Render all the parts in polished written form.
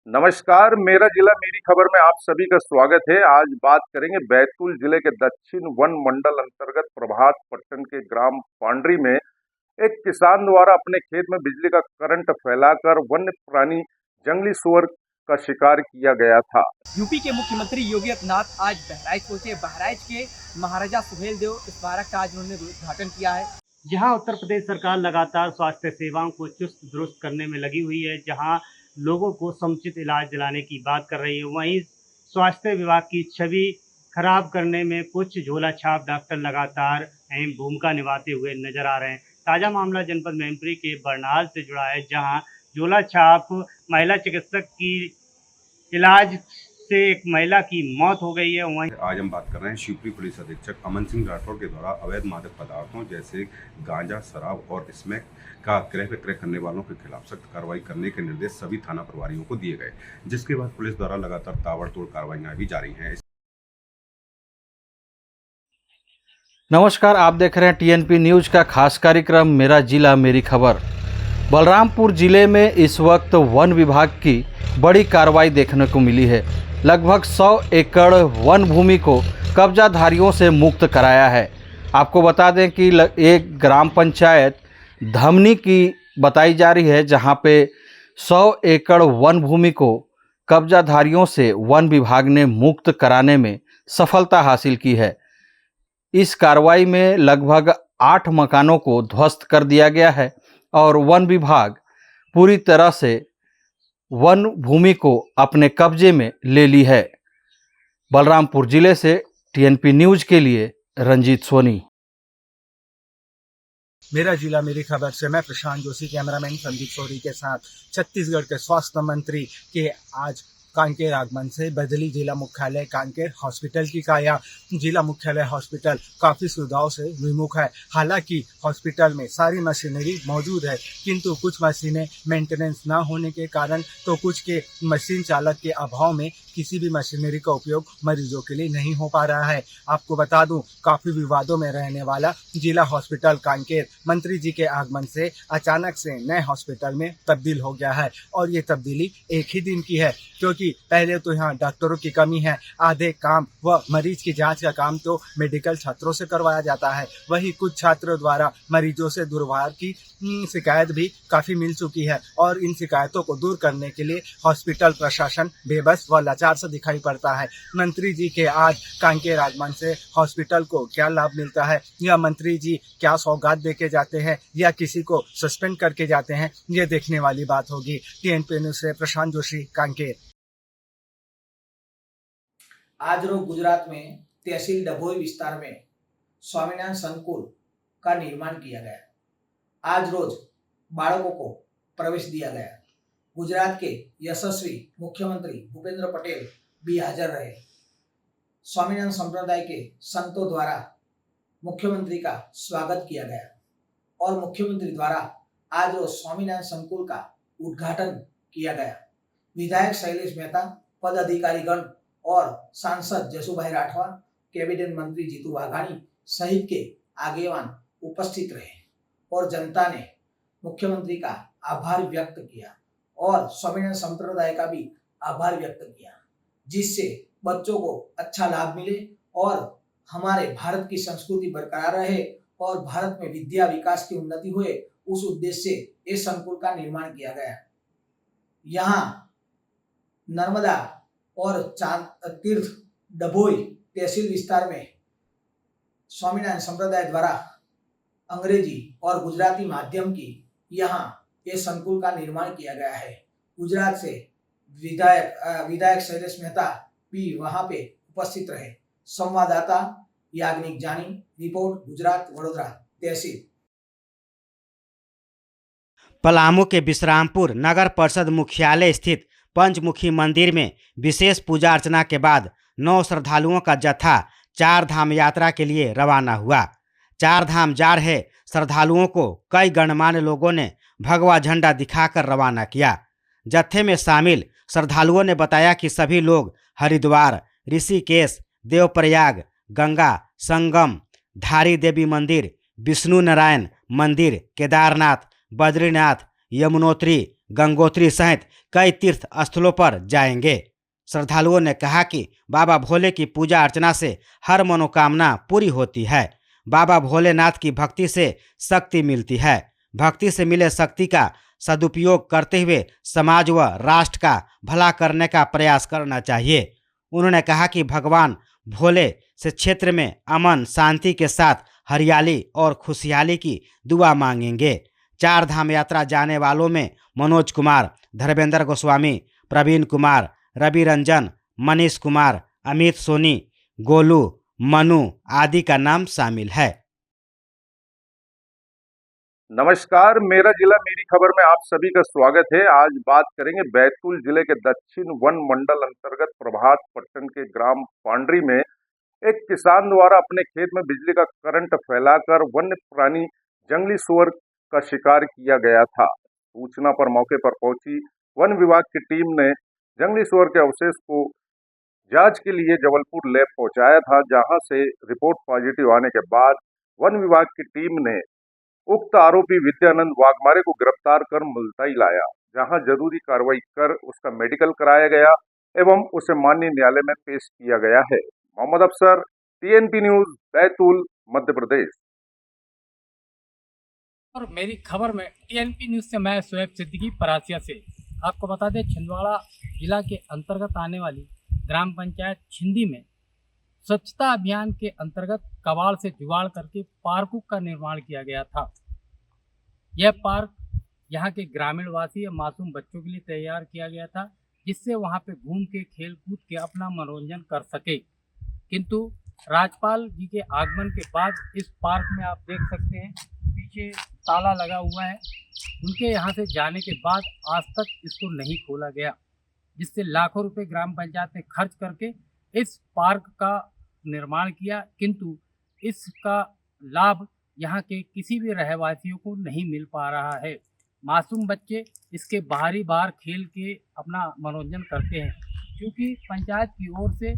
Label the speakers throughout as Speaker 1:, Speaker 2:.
Speaker 1: नमस्कार, मेरा जिला मेरी खबर में आप सभी का स्वागत है। आज बात करेंगे बैतूल जिले के दक्षिण वन मंडल अंतर्गत प्रभात पट्टन के ग्राम पांडरी में एक किसान द्वारा अपने खेत में बिजली का करंट फैलाकर वन्य प्राणी जंगली सुअर का शिकार किया गया था।
Speaker 2: यूपी के मुख्यमंत्री योगी आदित्यनाथ आज बहराइच पहुंचे। बहराइच के महाराजा सुहेलदेव स्मारक का आज उन्होंने उद्घाटन किया है।
Speaker 3: जहां उत्तर प्रदेश सरकार लगातार स्वास्थ्य सेवाओं को चुस्त दुरुस्त करने में लगी हुई है, जहां लोगों को समुचित इलाज दिलाने की बात कर रही है, वहीं स्वास्थ्य विभाग की छवि खराब करने में कुछ झोला छाप डॉक्टर लगातार अहम भूमिका निभाते हुए नजर आ रहे हैं। ताज़ा मामला जनपद मैनपुरी के बरनाल से जुड़ा है, जहां झोला छाप महिला चिकित्सक की इलाज से एक महिला की मौत हो गई है। वहीं
Speaker 4: आज हम बात कर रहे हैं शिवपुरी पुलिस अधीक्षक अमन सिंह राठौर के द्वारा अवैध मादक पदार्थों जैसे गांजा, शराब और स्मैक का क्रय विक्रय करने वालों के खिलाफ सख्त कार्रवाई करने के निर्देश सभी थाना प्रभारियों को दिए गए, जिसके बाद पुलिस द्वारा लगातार ताबड़तोड़ कार्रवाइयां भी जारी हैं।
Speaker 5: नमस्कार, आप देख रहे हैं टीएनपी न्यूज का खास कार्यक्रम मेरा जिला मेरी खबर। बलरामपुर जिले में इस वक्त वन विभाग की बड़ी कार्रवाई देखने को मिली है। लगभग 100 एकड़ वन भूमि को कब्जाधारियों से मुक्त कराया है। आपको बता दें कि एक ग्राम पंचायत धमनी की बताई जा रही है, जहां पे 100 एकड़ वन भूमि को कब्जाधारियों से वन विभाग ने मुक्त कराने में सफलता हासिल की है। इस कार्रवाई में लगभग 8 मकानों को ध्वस्त कर दिया गया है और वन विभाग पूरी तरह से वन भूमि को अपने कब्जे में ले ली है। बलरामपुर जिले से टीएनपी न्यूज के लिए रंजीत सोनी।
Speaker 6: मेरा जिला मेरी खबर से मैं प्रशांत जोशी, कैमरामैन संदीप सोरी के साथ। छत्तीसगढ़ के स्वास्थ्य मंत्री के आज कांकेर आगमन से बदली जिला मुख्यालय कांकेर हॉस्पिटल की काया। जिला मुख्यालय हॉस्पिटल काफ़ी सुविधाओं से विमुख है। हालांकि हॉस्पिटल में सारी मशीनरी मौजूद है, किंतु कुछ मशीनें मेंटेनेंस ना होने के कारण तो कुछ के मशीन चालक के अभाव में किसी भी मशीनरी का उपयोग मरीजों के लिए नहीं हो पा रहा है। आपको बता दूं, काफ़ी विवादों में रहने वाला जिला हॉस्पिटल कांकेर मंत्री जी के आगमन से अचानक से नए हॉस्पिटल में तब्दील हो गया है। और ये तब्दीली एक ही दिन की है, क्योंकि पहले तो यहाँ डॉक्टरों की कमी है। आधे काम व मरीज की जांच का काम तो मेडिकल छात्रों से करवाया जाता है। वही कुछ छात्रों द्वारा मरीजों से दुर्व्यवहार की शिकायत भी काफ़ी मिल चुकी है और इन शिकायतों को दूर करने के लिए हॉस्पिटल प्रशासन बेबस व लाचार से दिखाई पड़ता है। मंत्री जी के आज कांकेर आगमन से हॉस्पिटल को क्या लाभ मिलता है, या मंत्री जी क्या सौगात देके जाते हैं या किसी को सस्पेंड करके जाते हैं, ये देखने वाली बात होगी। टीएनपी न्यूज़ से प्रशांत जोशी, कांकेर।
Speaker 7: आज रोज गुजरात में तहसील डभोई विस्तार में स्वामीनारायण संकुल का निर्माण किया गया। आज रोज बालकों को प्रवेश दिया गया। गुजरात के यशस्वी मुख्यमंत्री भूपेंद्र पटेल भी हाजिर रहे। स्वामीनारायण संप्रदाय के संतों द्वारा मुख्यमंत्री का स्वागत किया गया और मुख्यमंत्री द्वारा आज रोज स्वामीनारायण संकुल का उद्घाटन किया गया। विधायक शैलेश मेहता, पदाधिकारीगण और सांसद जसुभाई राठवा, कैबिनेट मंत्री जीतू वाघाणी सहित के आगेवान उपस्थित रहे और जनता ने मुख्यमंत्री का आभार व्यक्त किया और स्वामीनारायण संप्रदाय का भी आभार व्यक्त किया, जिससे बच्चों को अच्छा लाभ मिले और हमारे भारत की संस्कृति बरकरार रहे और भारत में विद्या विकास की उन्नति हुए। उस उद्देश्य से इस संकुल का निर्माण किया गया। यहाँ नर्मदा और तीर्थ डभोई तहसील विस्तार में स्वामीनारायण संप्रदाय द्वारा अंग्रेजी और गुजराती माध्यम की यहाँ ये संकुल का निर्माण किया गया है। गुजरात से विधायक शैलेश मेहता भी वहाँ पे उपस्थित रहे। संवाददाता याग्निक जानी, रिपोर्ट गुजरात वडोदरा तहसील।
Speaker 8: पलामू के विश्रामपुर नगर परिषद मुख्यालय स्थित पंचमुखी मंदिर में विशेष पूजा अर्चना के बाद 9 श्रद्धालुओं का जत्था 4 धाम यात्रा के लिए रवाना हुआ। 4 धाम जा रहे श्रद्धालुओं को कई गणमान्य लोगों ने भगवा झंडा दिखाकर रवाना किया। जत्थे में शामिल श्रद्धालुओं ने बताया कि सभी लोग हरिद्वार, ऋषिकेश, देवप्रयाग, गंगा संगम, धारी देवी मंदिर, विष्णु नारायण मंदिर, केदारनाथ, बद्रीनाथ, यमुनोत्री, गंगोत्री सहित कई तीर्थ स्थलों पर जाएंगे। श्रद्धालुओं ने कहा कि बाबा भोले की पूजा अर्चना से हर मनोकामना पूरी होती है। बाबा भोलेनाथ की भक्ति से शक्ति मिलती है। भक्ति से मिले शक्ति का सदुपयोग करते हुए समाज व राष्ट्र का भला करने का प्रयास करना चाहिए। उन्होंने कहा कि भगवान भोले से क्षेत्र में अमन शांति के साथ हरियाली और खुशहाली की दुआ मांगेंगे। चार धाम यात्रा जाने वालों में मनोज कुमार, धर्मेंद्र गोस्वामी, प्रवीण कुमार, रवि रंजन, मनीष कुमार, अमित सोनी, गोलू, मनु आदि का नाम शामिल है।
Speaker 1: नमस्कार, मेरा जिला मेरी खबर में आप सभी का स्वागत है। आज बात करेंगे बैतूल जिले के दक्षिण वन मंडल अंतर्गत प्रभात पट्टन के ग्राम पांडरी में एक किसान द्वारा अपने खेत में बिजली का करंट फैलाकर वन्य प्राणी जंगली सुअर का शिकार किया गया था। सूचना पर मौके पर पहुंची वन विभाग की टीम ने जंगली सुअर के अवशेष को जांच के लिए जबलपुर लैब पहुंचाया था, जहां से रिपोर्ट पॉजिटिव आने के बाद वन विभाग की टीम ने उक्त आरोपी विद्यानंद वाघमारे को गिरफ्तार कर मुलताई लाया, जहां जरूरी कार्रवाई कर उसका मेडिकल कराया गया एवं उसे माननीय न्यायालय में पेश किया गया है। मोहम्मद अफसर, TNP न्यूज, बैतूल, मध्य प्रदेश।
Speaker 9: और मेरी खबर में TNP न्यूज से मैं शोएब सिद्दीकी परासिया से आपको बता दें, छिंदवाड़ा जिला के अंतर्गत आने वाली ग्राम पंचायत छिंदी में स्वच्छता अभियान के अंतर्गत कबाड़ से जुगाड़ करके पार्कों का निर्माण किया गया था। यह पार्क यहाँ के ग्रामीण वासी या मासूम बच्चों के लिए तैयार किया गया था, जिससे वहाँ पे घूम के खेल कूद के अपना मनोरंजन कर सके। किंतु राज्यपाल जी के आगमन के बाद इस पार्क में आप देख सकते हैं पीछे ताला लगा हुआ है। उनके यहाँ से जाने के बाद आज तक इसको नहीं खोला गया, जिससे लाखों रुपए ग्राम पंचायत ने खर्च करके इस पार्क का निर्माण किया, किंतु इसका लाभ यहाँ के किसी भी रहवासियों को नहीं मिल पा रहा है। मासूम बच्चे इसके बाहर खेल के अपना मनोरंजन करते हैं, क्योंकि पंचायत की ओर से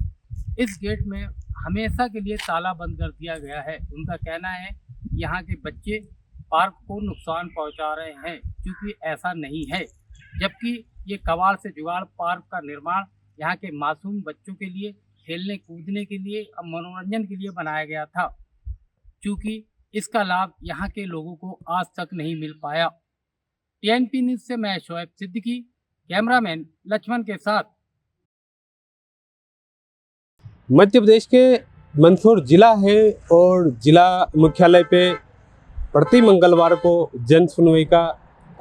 Speaker 9: इस गेट में हमेशा के लिए ताला बंद कर दिया गया है। उनका कहना है यहाँ के बच्चे पार्क को नुकसान पहुँचा रहे हैं, क्योंकि ऐसा नहीं है। जबकि ये कबाड़ से जुगाड़ पार्क का निर्माण यहाँ के मासूम बच्चों के लिए खेलने कूदने के लिए और मनोरंजन के लिए बनाया गया था, क्योंकि इसका लाभ यहाँ के लोगों को आज तक नहीं मिल पाया। TNP न्यूज से मैं शोएब सिद्दीकी, कैमरामैन लक्ष्मण के साथ।
Speaker 10: मध्य प्रदेश के मंदसौर जिला है और जिला मुख्यालय पे प्रति मंगलवार को जन सुनवाई का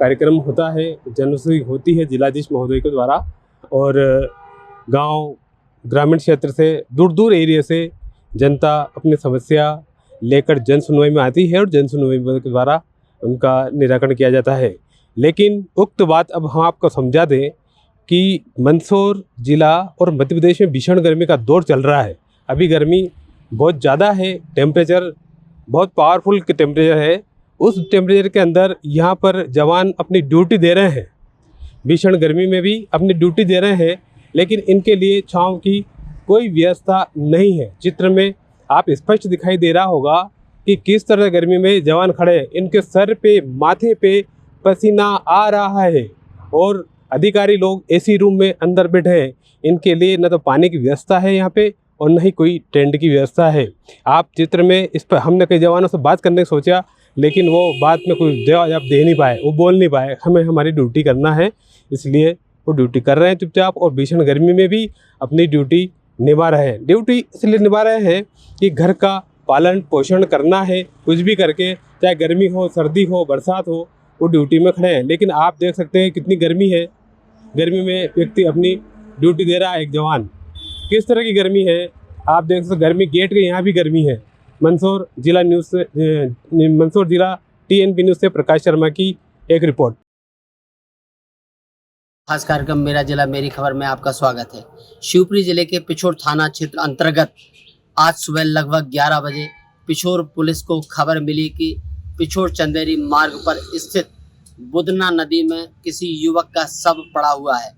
Speaker 10: कार्यक्रम होता है। जन सुनवाई होती है जिलाधीश महोदय के द्वारा, और गांव ग्रामीण क्षेत्र से दूर दूर एरिया से जनता अपनी समस्या लेकर जन सुनवाई में आती है और जन सुनवाई के द्वारा उनका निराकरण किया जाता है। लेकिन उक्त बात अब हम आपको समझा दें कि मंदसौर जिला और मध्य प्रदेश में भीषण गर्मी का दौर चल रहा है। अभी गर्मी बहुत ज़्यादा है, टेम्परेचर बहुत पावरफुल के टेम्परेचर है। उस टेम्परेचर के अंदर यहाँ पर जवान अपनी ड्यूटी दे रहे हैं, भीषण गर्मी में भी अपनी ड्यूटी दे रहे हैं, लेकिन इनके लिए छांव की कोई व्यवस्था नहीं है। चित्र में आप स्पष्ट दिखाई दे रहा होगा कि किस तरह गर्मी में जवान खड़े हैं। इनके सर पे, माथे पे पसीना आ रहा है और अधिकारी लोग एसी रूम में अंदर बैठे हैं। इनके लिए न तो पानी की व्यवस्था है यहाँ पे और न ही कोई टेंट की व्यवस्था है। आप चित्र में इस पर हमने कई जवानों से बात करने की सोचा, लेकिन वो बात में कोई जवाब दे नहीं पाए, वो बोल नहीं पाए। हमें हमारी ड्यूटी करना है, इसलिए वो ड्यूटी कर रहे हैं चुपचाप, और भीषण गर्मी में भी अपनी ड्यूटी निभा रहे हैं। ड्यूटी इसलिए निभा रहे हैं कि घर का पालन पोषण करना है, कुछ भी करके, चाहे गर्मी हो, सर्दी हो, बरसात हो, वो ड्यूटी में खड़े हैं। लेकिन आप देख सकते हैं कितनी गर्मी है। गर्मी में व्यक्ति अपनी ड्यूटी दे रहा है, एक जवान। किस तरह की गर्मी है आप देख सकते, गर्मी गेट के यहाँ भी गर्मी है। मंदसौर जिला न्यूज़ से मंदसौर जिला TNP न्यूज़ से प्रकाश शर्मा की एक रिपोर्ट।
Speaker 11: खास कार्यक्रम मेरा जिला मेरी खबर में आपका स्वागत है। शिवपुरी जिले के पिछोर थाना क्षेत्र अंतर्गत आज सुबह लगभग 11 बजे पिछोर पुलिस को खबर मिली कि पिछोर चंदेरी मार्ग पर स्थित बुदना नदी में किसी युवक का शव पड़ा हुआ है।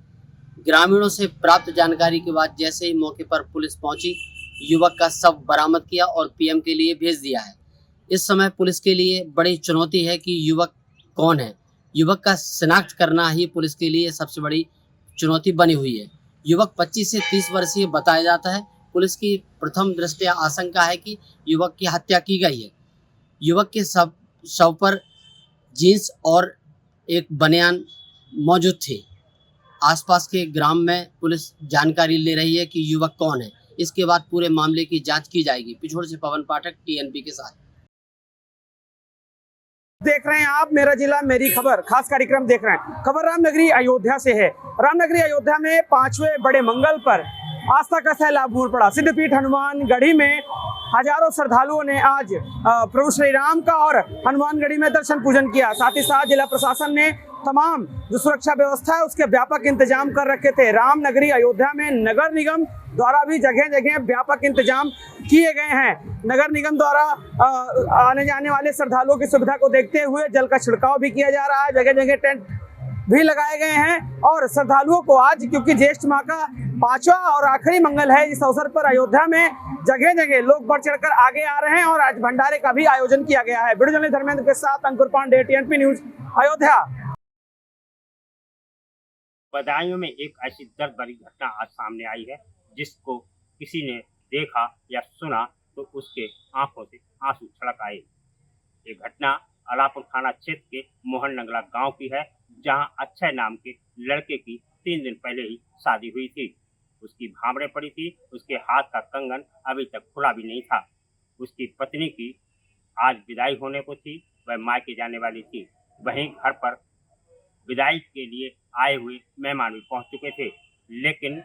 Speaker 11: ग्रामीणों से प्राप्त जानकारी के बाद जैसे ही मौके पर पुलिस पहुंची, युवक का शव बरामद किया और PM के लिए भेज दिया है। इस समय पुलिस के लिए बड़ी चुनौती है कि युवक कौन है। युवक का शिनाख्त करना ही पुलिस के लिए सबसे बड़ी चुनौती बनी हुई है। युवक 25 से 30 वर्षीय बताया जाता है। पुलिस की प्रथम दृष्टया आशंका है कि युवक की हत्या की गई है। युवक के शव पर जींस और एक बनियान मौजूद थे। आसपास के ग्राम में पुलिस जानकारी ले रही है कि युवक कौन है। इसके बाद पूरे मामले की जांच की जाएगी। पिछोर से पवन पाठक, TNP के साथ।
Speaker 6: देख रहे हैं आप मेरा जिला मेरी खबर, खास कार्यक्रम देख रहे हैं। खबर रामनगरी अयोध्या से है। रामनगरी अयोध्या में 5वें बड़े मंगल पर आस्था का सैलाब घूम पड़ा। सिद्धपीठ हनुमानगढ़ी में हजारों श्रद्धालुओं ने आज प्रभु श्री राम का और हनुमानगढ़ी में दर्शन पूजन किया। साथ ही साथ जिला प्रशासन ने तमाम जो सुरक्षा व्यवस्था है उसके व्यापक इंतजाम कर रखे थे। रामनगरी अयोध्या में नगर निगम द्वारा भी जगह जगह व्यापक इंतजाम किए गए हैं। नगर निगम द्वारा आने जाने वाले श्रद्धालुओं की सुविधा को देखते हुए जल का छिड़काव भी किया जा रहा है। जगह जगह टेंट भी लगाए गए हैं और श्रद्धालुओं को आज, क्योंकि ज्येष्ठ माह का 5वां और आखिरी मंगल है, इस अवसर पर अयोध्या में जगह जगह लोग बढ़ चढ़कर आगे आ रहे हैं और आज भंडारे का भी आयोजन किया गया है। वीडियो जर्नलिस्ट धर्मेंद्र के साथ अंकुर पांडे, TNP न्यूज, अयोध्या।
Speaker 3: बदायूं में एक ऐसी दर्द भरी घटना आज सामने आई है जिसको किसी ने देखा या सुना तो उसके आंखों से आंसू छलक आए। ये घटना अलापुर थाना क्षेत्र के मोहन नंगला गांव की है, जहां अक्षय नाम के लड़के की 3 दिन पहले ही शादी हुई थी। उसकी भांबड़े पड़ी थी। उसके हाथ का कंगन अभी तक खुला भी नहीं था। उसकी पत्नी की आज विदाई होने को थी, वह मायके जाने वाली थी। वहीं घर पर विदाई के लिए आए हुए मेहमान भी पहुंच चुके थे, लेकिन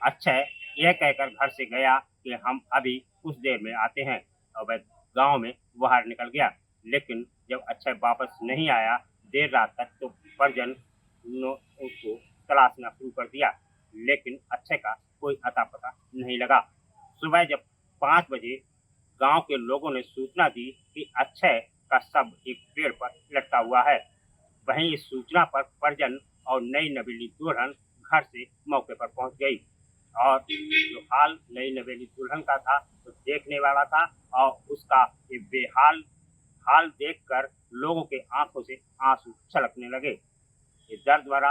Speaker 3: अक्षय यह कहकर घर से गया कि हम अभी कुछ देर में आते हैं, और वह गांव में बाहर निकल गया। लेकिन जब अक्षय वापस नहीं आया देर रात तक, तो परिजन उसको तलाशना शुरू कर दिया, लेकिन अक्षय का कोई अता पता नहीं लगा। सुबह जब 5 बजे गांव के लोगों ने सूचना दी कि अक्षय का शव एक पेड़ पर लटका हुआ है, वहीं इस सूचना पर परिजन और नई नवेली दुल्हन घर से मौके पर पहुंच गई। और जो हाल नई नवेली दुल्हन का था तो देखने वाला था, और उसका ये बेहाल हाल देखकर लोगों के आंखों से आंसू छलकने लगे। ये दर्द भरा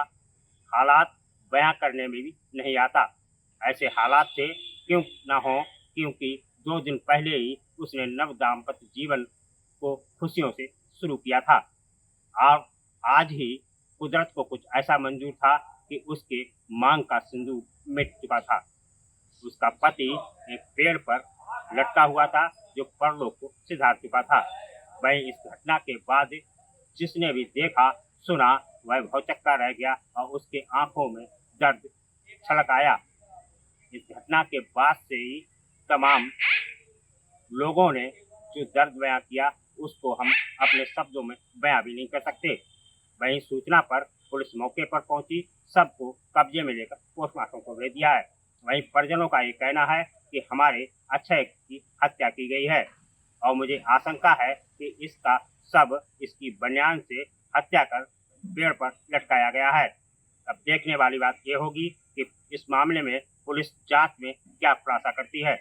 Speaker 3: हालात बयां करने में भी नहीं आता। ऐसे हालात थे क्यों ना हो, क्योंकि 2 दिन पहले ही उसने नव दाम्पत्य जीवन को खुशियों से शुरू किया था, और आज ही कुदरत को कुछ ऐसा मंजूर था कि उसके मांग का सिंदूर मिट चुका था। उसका पति एक पेड़ पर लटका हुआ था जो परलोक को सिधार चुका था। वहीं इस घटना के बाद जिसने भी देखा सुना वह भौचक्का रह गया और उसके आंखों में दर्द छलक आया। इस घटना के बाद से ही तमाम लोगों ने जो दर्द बयां किया उसको हम अपने शब्दों में बयां भी नहीं कर सकते। वहीं सूचना पर पुलिस मौके पर पहुंची, सबको कब्जे में लेकर पोस्टमार्टम को भेज दिया है। वहीं परिजनों का ये कहना है कि हमारे अक्षय की हत्या की गई है और मुझे आशंका है कि इसका शव इसकी बनियान से हत्या कर पेड़ पर लटकाया गया है। अब देखने वाली बात ये होगी कि इस मामले में पुलिस जांच में क्या खुलासा करती है।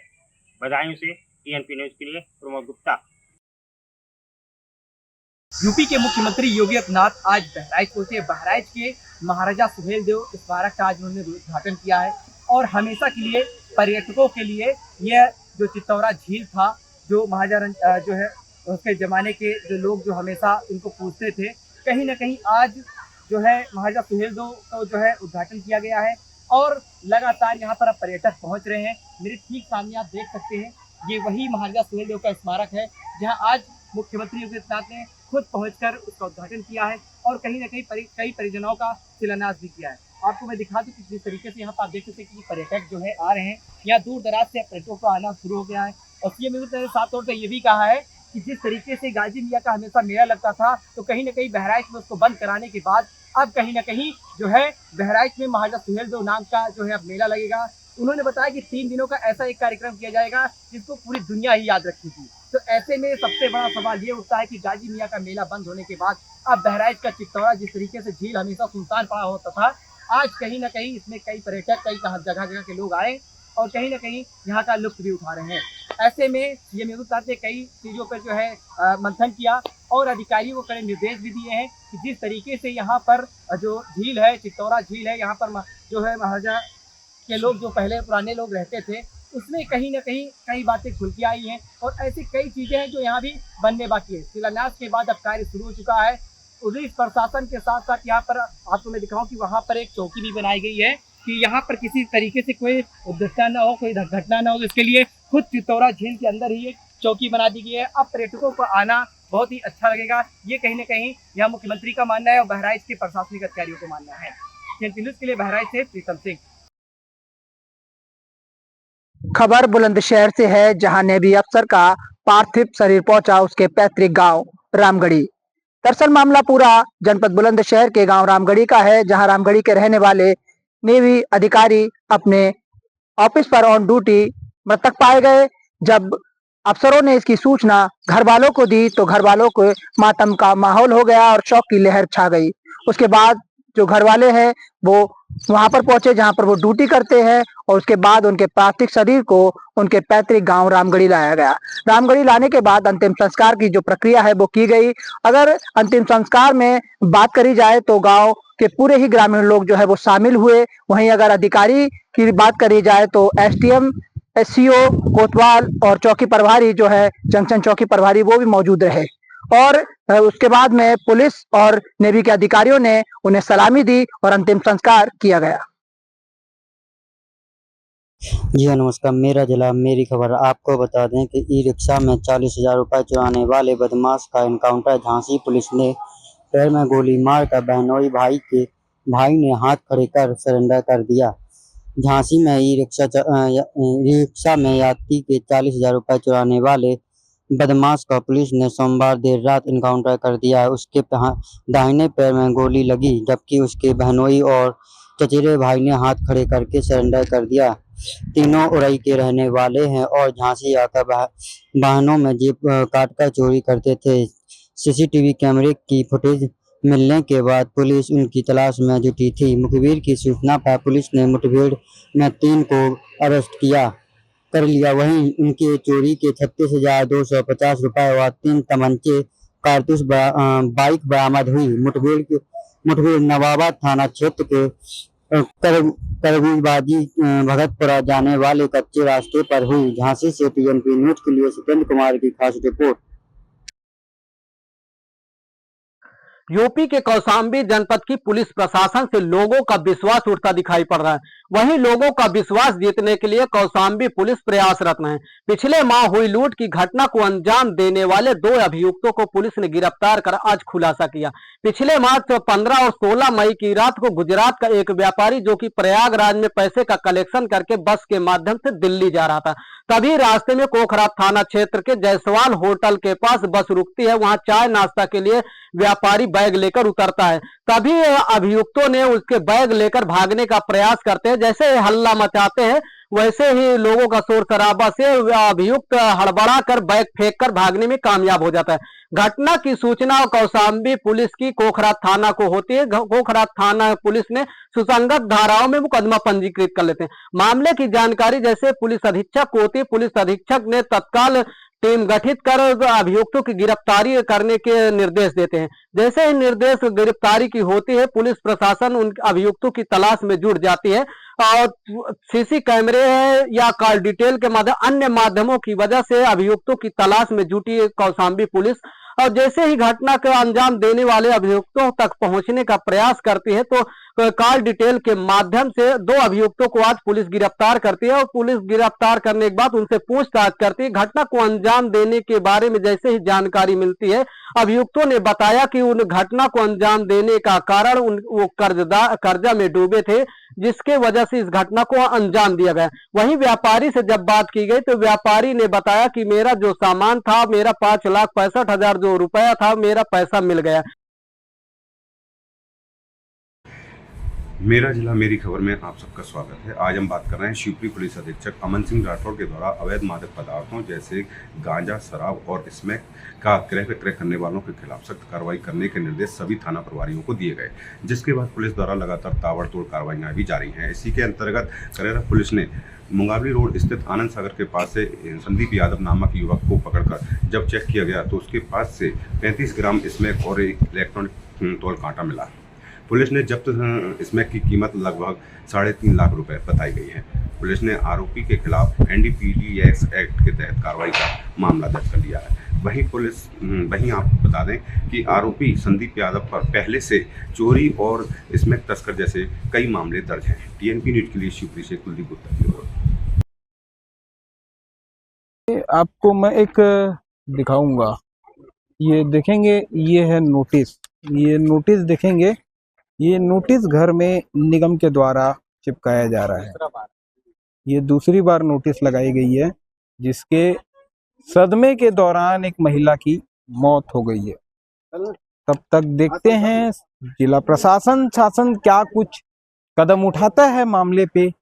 Speaker 3: बदायूं से TNP न्यूज के लिए प्रमोद गुप्ता।
Speaker 2: यूपी के मुख्यमंत्री योगी आदित्यनाथ आज बहराइच पहुंचे। बहराइच के महाराजा सुहेलदेव स्मारक का आज उन्होंने उद्घाटन किया है और हमेशा के लिए पर्यटकों के लिए यह जो चित्तौरा झील था, जो महाराजा जो है उसके ज़माने के जो लोग जो हमेशा इनको पूछते थे, कहीं ना कहीं आज जो है महाराजा सुहेलदेव को जो है उद्घाटन किया गया है और लगातार यहाँ पर अब पर्यटक पहुँच रहे हैं। मेरे ठीक सामने आप देख सकते हैं, ये वही महाराजा सुहेलदेव का स्मारक है जहाँ आज मुख्यमंत्री योगी आदित्यनाथ ने खुद पहुंचकर उसका उद्घाटन किया है और कहीं ना कहीं कई परिजनों का शिलान्यास भी किया है। आपको मैं दिखा दूं कि जिस तरीके से यहाँ पर आप देख सकते हैं कि पर्यटक जो है आ रहे हैं, यहाँ दूर दराज से पर्यटकों का आना शुरू हो गया है। और सीएम योगी ने साफ तौर पर ये भी कहा है कि जिस तरीके से गाजी मियाँ का हमेशा मेला लगता था, तो कहीं ना कहीं बहराइच में उसको बंद कराने के बाद अब कहीं ना कहीं जो है बहराइच में महाराजा सुहेलदेव नाम का जो है अब मेला लगेगा। उन्होंने बताया कि 3 दिनों का ऐसा एक कार्यक्रम किया जाएगा जिसको पूरी दुनिया ही याद रखेगी। तो ऐसे में सबसे बड़ा सवाल ये उठता है कि गाजी मियाँ का मेला बंद होने के बाद अब बहराइच का चित्तौरा, जिस तरीके से झील हमेशा सुनसान पड़ा होता था, आज कहीं ना कहीं इसमें कई पर्यटक कई जगह के लोग आए और कहीं ना कहीं यहाँ का लुत्फ भी उठा रहे हैं। ऐसे में ये मेरे साथ ने कई चीज़ों पर जो है मंथन किया और अधिकारियों को कड़े निर्देश भी दिए हैं कि जिस तरीके से यहाँ पर जो झील है, चित्तौरा झील है, यहाँ पर जो है महाराजा के लोग जो पहले पुराने लोग रहते थे, उसमें कहीं ना कहीं कई बातें खुल के आई हैं और ऐसी कई चीज़ें हैं जो यहाँ भी बनने बाकी है। शिलान्यास के बाद अब कार्य शुरू हो चुका है। पुलिस प्रशासन के साथ साथ यहाँ पर आपको मैं दिखाऊं कि वहाँ पर एक चौकी भी बनाई गई है कि यहाँ पर किसी तरीके से कोई दुर्घटना ना हो, कोई घटना ना हो। इसके लिए खुद चित्तौरा झील के अंदर ही एक चौकी बना दी गई है। अब पर्यटकों को आना बहुत ही अच्छा लगेगा, ये कहीं ना कहीं यहाँ मुख्यमंत्री का मानना है और बहराइच के प्रशासनिक अधिकारियों को मानना है। TNP न्यूज़ के लिए बहराइच से प्रीतम सिंह।
Speaker 12: खबर बुलंदशहर से है, जहां नेवी अफसर का पार्थिव शरीर पहुंचा उसके पैतृक गांव रामगढ़ी। दरअसल मामला पूरा जनपद बुलंदशहर के गांव रामगढ़ी का है, जहां रामगढ़ी के रहने वाले नेवी अधिकारी अपने ऑफिस पर ऑन ड्यूटी मृतक पाए गए। जब अफसरों ने इसकी सूचना घर वालों को दी तो घर वालों को मातम का माहौल हो गया और शौक की लहर छा गई। उसके बाद जो घर वाले हैं वो वहां पर पहुंचे जहां पर वो ड्यूटी करते हैं और उसके बाद उनके पार्थिव शरीर को उनके पैतृक गांव रामगढ़ी लाया गया। रामगढ़ी लाने के बाद अंतिम संस्कार की जो प्रक्रिया है वो की गई। अगर अंतिम संस्कार में बात करी जाए तो गांव के पूरे ही ग्रामीण लोग जो है वो शामिल हुए। वहीं अगर अधिकारी की बात करी जाए तो SDM, SCO कोतवाल और चौकी प्रभारी जो है जंक्शन चौकी प्रभारी वो भी मौजूद रहे और उसके बाद में पुलिस और नेवी के अधिकारियों ने उन्हें सलामी दी और अंतिम संस्कार किया गया।
Speaker 13: जी हाँ, नमस्कार। मेरा जिला मेरी खबर। आपको बता दें कि ई रिक्शा में 40,000 रुपये चुराने वाले बदमाश का एनकाउंटर झांसी पुलिस ने पैर में गोली मारकर बहनोई भाई ने हाथ खड़े कर सरेंडर कर दिया। झांसी में ई रिक्शा में यात्री के 40,000 रुपये चुराने वाले बदमाश का पुलिस ने सोमवार देर रात एनकाउंटर कर दिया। उसके दाहिने पैर में गोली लगी, जबकि उसके बहनोई और चचेरे भाई ने हाथ खड़े करके सरेंडर कर दिया। तीनों उरई के रहने वाले हैं और झांसी आकर वाहनों में जेब काटकर चोरी करते थे। CCTV कैमरे की फुटेज मिलने के बाद पुलिस उनकी तलाश में जुटी थी। मुखबिर की सूचना पर पुलिस ने मुठभेड़ में 3 को अरेस्ट कर लिया। वहीं उनके चोरी के 36,250 रुपये और 3 तमंचे कारतूस बाइक बरामद हुई। मुठभेड़ नवाबाद थाना क्षेत्र के करबीबाजी भगतपुरा जाने वाले कच्चे रास्ते पर हुई। झांसी से TNP न्यूज के लिए सत्येंद्र कुमार की खास रिपोर्ट।
Speaker 5: यूपी के कौशाम्बी जनपद की पुलिस प्रशासन से लोगों का विश्वास उठता दिखाई पड़ रहा है। वहीं लोगों का विश्वास जीतने के लिए कौशाम्बी पुलिस प्रयासरत है। पिछले माह हुई लूट की घटना को अंजाम देने वाले 2 अभियुक्तों को पुलिस ने गिरफ्तार कर आज खुलासा किया। पिछले माह 15 और 16 मई की रात को गुजरात का एक व्यापारी जो कि प्रयागराज में पैसे का कलेक्शन करके बस के माध्यम से दिल्ली जा रहा था, तभी रास्ते में कोखरात थाना क्षेत्र के जायसवाल होटल के पास बस रुकती है। वहां चाय नाश्ता के लिए व्यापारी बैग लेकर उतरता है, तभी अभियुक्तों ने उसके बैग लेकर भागने का प्रयास करते हैं। जैसे हल्ला मचाते हैं वैसे ही लोगों का शोर शराबा से अभियुक्त हड़बड़ा कर बैग फेंक कर भागने में कामयाब हो जाता है। घटना की सूचना कौशाम्बी पुलिस की कोखरात थाना को होती है। कोखरात थाना पुलिस ने सुसंगत धाराओं में मुकदमा पंजीकृत कर लेते हैं। मामले की जानकारी जैसे पुलिस अधीक्षक को होती है, पुलिस अधीक्षक ने तत्काल टीम गठित कर अभियुक्तों की गिरफ्तारी करने के निर्देश देते हैं। जैसे ही निर्देश गिरफ्तारी की होती है, पुलिस प्रशासन उन अभियुक्तों की तलाश में जुट जाती है और CC कैमरे या कॉल डिटेल के माध्यम अन्य माध्यमों की वजह से अभियुक्तों की तलाश में जुटी है कौशाम्बी पुलिस। और जैसे ही घटना का अंजाम देने वाले अभियुक्तों तक पहुंचने का प्रयास करती है तो कॉल डिटेल के माध्यम से 2 अभियुक्तों को आज पुलिस गिरफ्तार करती है और पुलिस गिरफ्तार करने के बाद उनसे पूछताछ करती है। घटना को अंजाम देने के बारे में जैसे ही जानकारी मिलती है, अभियुक्तों ने बताया कि उन घटना को अंजाम देने का कारण वो कर्जा में डूबे थे, जिसके वजह से इस घटना को अंजाम दिया गया। वहीं व्यापारी से जब बात की गई तो व्यापारी ने बताया कि मेरा जो सामान था, मेरा 5,65,000 जो रुपया था, मेरा पैसा मिल गया।
Speaker 4: मेरा जिला मेरी खबर में आप सबका स्वागत है। आज हम बात कर रहे हैं शिवपुरी पुलिस अधीक्षक अमन सिंह राठौर के द्वारा अवैध मादक पदार्थों जैसे गांजा, शराब और स्मैक का क्रय विक्रय करने वालों के खिलाफ सख्त कार्रवाई करने के निर्देश सभी थाना प्रभारियों को दिए गए, जिसके बाद पुलिस द्वारा लगातार ताबड़तोड़ कार्रवाइयां भी जारी हैं। इसी के अंतर्गत करेरा पुलिस ने मुंगावली रोड स्थित आनंद सागर के पास से संदीप यादव नामक युवक को पकड़कर जब चेक किया गया तो उसके पास से 35 ग्राम स्मैक और एक इलेक्ट्रॉनिक तोल कांटा मिला। पुलिस ने जब्त स्मैक की कीमत लगभग 3.5 लाख रुपए बताई गई है। पुलिस ने आरोपी के खिलाफ NDPS एक्ट के तहत कार्रवाई का मामला दर्ज कर लिया है। वहीं आपको बता दें कि आरोपी संदीप यादव पर पहले से चोरी और स्मैक तस्कर जैसे कई मामले दर्ज हैं। TNP न्यूज के लिए शिवपुरी से कुलदीप गुप्ता की रिपोर्ट।
Speaker 14: आपको मैं एक दिखाऊंगा, ये देखेंगे, ये है नोटिस। ये नोटिस देखेंगे, ये नोटिस घर में निगम के द्वारा चिपकाया जा रहा है। ये दूसरी बार नोटिस लगाई गई है, जिसके सदमे के दौरान एक महिला की मौत हो गई है। तब तक देखते हैं जिला प्रशासन शासन क्या कुछ कदम उठाता है मामले पे,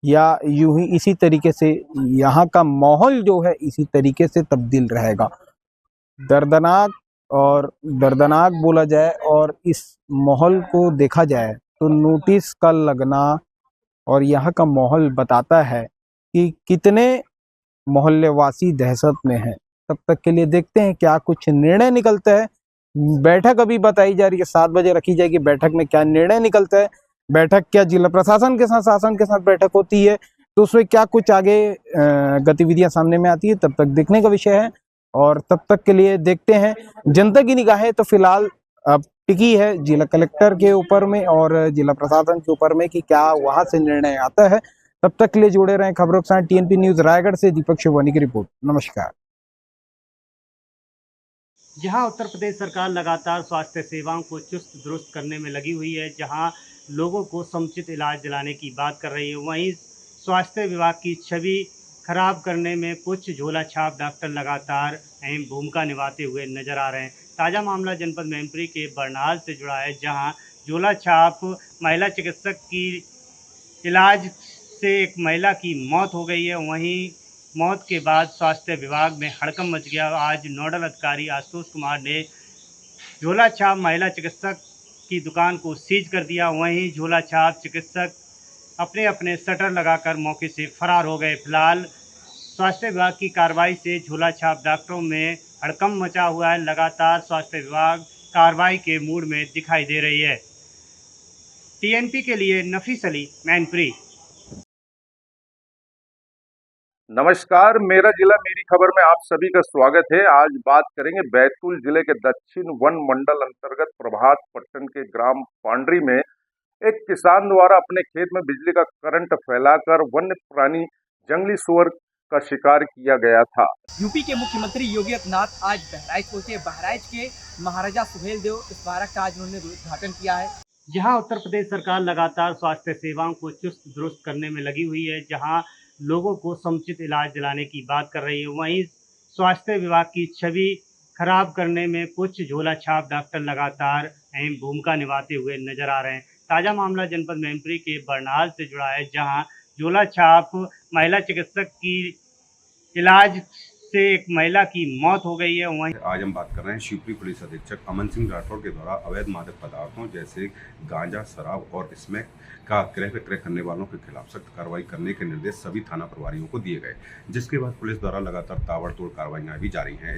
Speaker 14: या यूं ही इसी तरीके से यहाँ का माहौल जो है इसी तरीके से तब्दील रहेगा। दर्दनाक बोला जाए और इस माहौल को देखा जाए तो नोटिस का लगना और यहाँ का माहौल बताता है कि कितने मोहल्लेवासी दहशत में हैं। तब तक के लिए देखते हैं क्या कुछ निर्णय निकलता है। बैठक अभी बताई जा रही है, 7 बजे रखी जाएगी। बैठक में क्या निर्णय निकलता है, बैठक क्या जिला प्रशासन के साथ शासन के साथ बैठक होती है तो उसमें क्या कुछ आगे गतिविधियां सामने में आती है, तब तक देखने का विषय है। और तब तक के लिए देखते हैं, जनता की निगाहें तो फिलहाल अब टिकी है जिला कलेक्टर के ऊपर में और जिला प्रशासन के ऊपर में कि क्या वहां से निर्णय आता है। तब तक के लिए जुड़े रहें खबरों के साथ। TNP न्यूज रायगढ़ से दीपक शिवानी की रिपोर्ट। नमस्कार।
Speaker 3: जहां उत्तर प्रदेश सरकार लगातार स्वास्थ्य सेवाओं को चुस्त दुरुस्त करने में लगी हुई है, जहां लोगों को समुचित इलाज दिलाने की बात कर रही है, वहीं स्वास्थ्य विभाग की छवि खराब करने में कुछ झोला छाप डॉक्टर लगातार अहम भूमिका निभाते हुए नजर आ रहे हैं। ताज़ा मामला जनपद मैनपुरी के बरनाल से जुड़ा है, जहां झोला छाप महिला चिकित्सक की इलाज से एक महिला की मौत हो गई है। वहीं मौत के बाद स्वास्थ्य विभाग में हड़कंप मच गया। आज नोडल अधिकारी आशुतोष कुमार ने झोला छाप महिला चिकित्सक की दुकान को सीज कर दिया। वहीं झोला छाप चिकित्सक अपने अपने शटर लगाकर मौके से फरार हो गए। फिलहाल स्वास्थ्य विभाग की कार्रवाई से झोला छाप डॉक्टरों में हड़कंप मचा हुआ है। लगातार स्वास्थ्य विभाग कार्रवाई के मूड में दिखाई दे रही है। TNP के लिए नफीस अली, मैनपुरी।
Speaker 1: नमस्कार, मेरा जिला मेरी खबर में आप सभी का स्वागत है। आज बात करेंगे बैतूल जिले के दक्षिण वन मंडल अंतर्गत प्रभात पट्टन के ग्राम पांडरी में एक किसान द्वारा अपने खेत में बिजली का करंट फैलाकर वन्य प्राणी जंगली सुअर का शिकार किया गया था।
Speaker 2: यूपी के मुख्यमंत्री योगी आदित्यनाथ आज बहराइच पहुंचे। बहराइच के महाराजा सुहेलदेव स्मारक का आज उन्होंने उद्घाटन किया है।
Speaker 3: जहां उत्तर प्रदेश सरकार लगातार स्वास्थ्य सेवाओं को चुस्त दुरुस्त करने में लगी हुई है, जहां लोगों को समुचित इलाज दिलाने की बात कर रही है, वहीं स्वास्थ्य विभाग की छवि खराब करने में कुछ झोला छाप डॉक्टर लगातार अहम भूमिका निभाते हुए नजर आ रहे हैं। ताज़ा मामला जनपद मैनपुरी के बरनाल से जुड़ा है, जहां झोला छाप महिला चिकित्सक की इलाज से एक महिला की मौत हो गई है। वहीं
Speaker 4: आज हम बात कर रहे हैं शिवपुरी पुलिस अधीक्षक अमन सिंह राठौर के द्वारा अवैध मादक पदार्थों जैसे गांजा, शराब और स्मैक का क्रय विक्रय करने वालों के खिलाफ सख्त कार्रवाई करने के निर्देश सभी थाना प्रभारियों को दिए गए, जिसके बाद पुलिस द्वारा लगातार ताबड़तोड़ कार्रवाइयां भी जारी हैं।